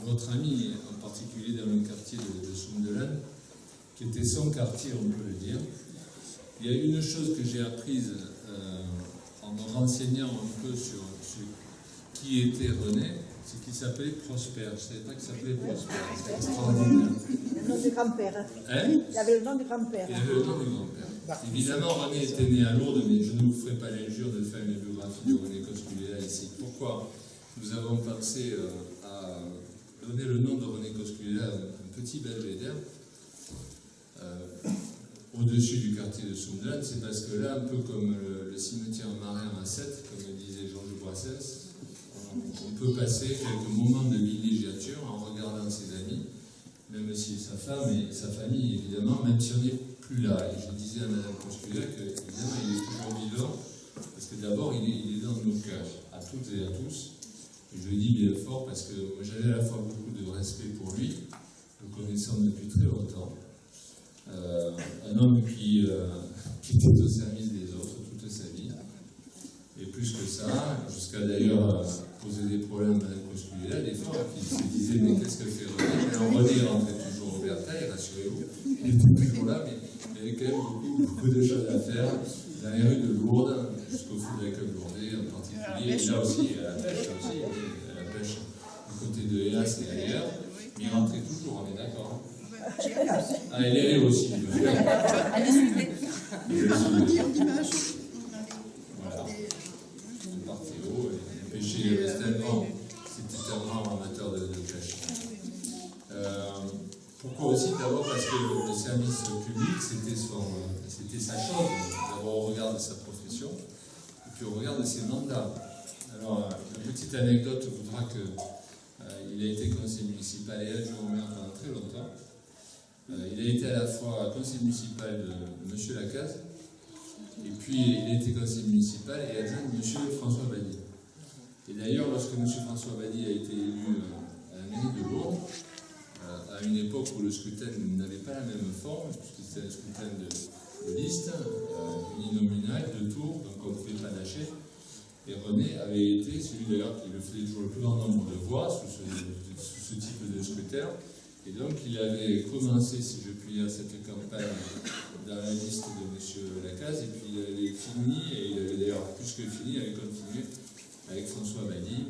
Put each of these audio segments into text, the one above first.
votre ami, en particulier dans le quartier de Sunderland, qui était son quartier, on peut le dire. Il y a une chose que j'ai apprise en me renseignant un peu sur qui était René, c'est qu'il s'appelait Prosper. Je ne savais pas qu'il s'appelait Prosper. C'est extraordinaire. Le nom du grand-père. Hein? Il avait le nom du grand-père. Il avait le nom du grand-père. Évidemment, René était né à Lourdes, mais je ne vous ferai pas l'injure de faire une biographie de René Coscubiela ici. Pourquoi nous avons pensé à donner le nom de René Coscubiela à un petit belvédère au-dessus du quartier de Sunderland? C'est parce que là, un peu comme le cimetière marin à Sète, comme disait Georges Brassens, on peut passer quelques moments de villégiature en regardant ses amis, même si sa femme et sa famille, évidemment, même si on n'est plus là. Et je disais à Mme Coscubiela qu'évidemment, il est toujours vivant, parce que d'abord, il est dans nos cœurs, à toutes et à tous. Et je le dis bien fort parce que moi, j'avais à la fois beaucoup de respect pour lui, le connaissant depuis très longtemps. Un homme qui était au service des autres toute sa vie. Et plus que ça, jusqu'à d'ailleurs poser des problèmes à Mme Coscubiela, des fois, qui se disait mais qu'est-ce que fait René? Alors René rentrait toujours au Berthail, rassurez-vous, il était toujours là, mais il y avait quand même beaucoup de choses à faire dans les rues de Lourdes, jusqu'au foot avec le Lourdes en particulier, et là aussi, à la pêche, du côté de Hélas et ailleurs, mais il rentrait toujours, on est d'accord. Ah, elle est aussi. Voilà. On partait haut et pêcher tellement. C'était un grand amateur de pêche. Pourquoi aussi? D'abord parce que le service public, c'était sa chose. D'abord au regard de sa profession, et puis au regard de ses mandats. Alors, une petite anecdote voudra qu'il a été conseiller municipal et adjoint au maire pendant très longtemps. Il a été à la fois conseiller municipal de M. Lacaze, et puis il a été conseiller municipal et adjoint de M. François Badi. Et d'ailleurs, lorsque M. François Badi a été élu à la mairie de Lourdes, à une époque où le scrutin n'avait pas la même forme, puisque c'était un scrutin de liste, uninominal, de tours, donc on ne pouvait pas lâcher. Et René avait été celui d'ailleurs qui le faisait toujours le plus grand nombre de voix sous ce type de scrutin. Et donc il avait commencé, si je puis dire, cette campagne dans la liste de M. Lacaze, et puis il avait fini, et il avait d'ailleurs plus que fini, il avait continué avec François Badi.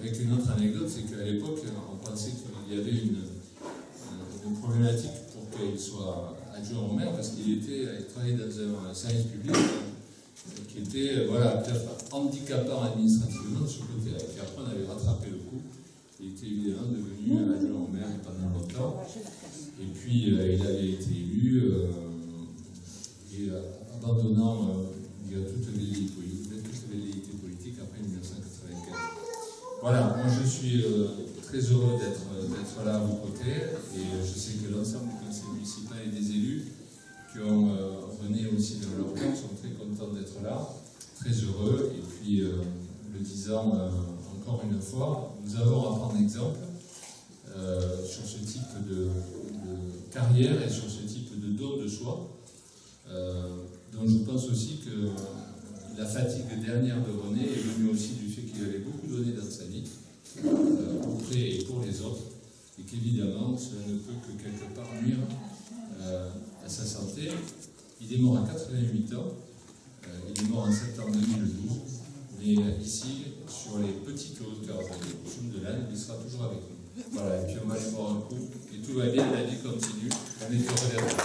Avec une autre anecdote, c'est qu'à l'époque, on pensait qu'il y avait une problématique pour qu'il soit adjoint au maire, parce qu'il travaillait dans un service public qui était handicapant administrativement de ce côté-là. Et puis après, on avait rattrapé le coup. Il était évidemment devenu adjoint au maire pendant longtemps. Et puis, il avait été élu, et abandonnant toutes les velléités politiques après 1984. Voilà, moi je suis très heureux d'être là à vos côtés, et je sais que l'ensemble du conseil municipal et des élus qui ont René aussi dans leur camp sont très contents d'être là, très heureux, et puis le disant encore une fois, nous avons à prendre exemple sur ce type de carrière et sur ce type de don de soi, dont je pense aussi que la fatigue dernière de René est venue aussi du fait qu'il avait beaucoup donné dans sa vie, auprès et pour les autres, et qu'évidemment, cela ne peut que quelque part nuire à sa santé. Il est mort à 88 ans, il est mort en septembre 2012, mais ici, sur les petites hauteurs de Sunderland, il sera toujours avec nous. Voilà, et puis on va aller boire un coup, et tout va bien, la vie continue, on est heureux d'être là.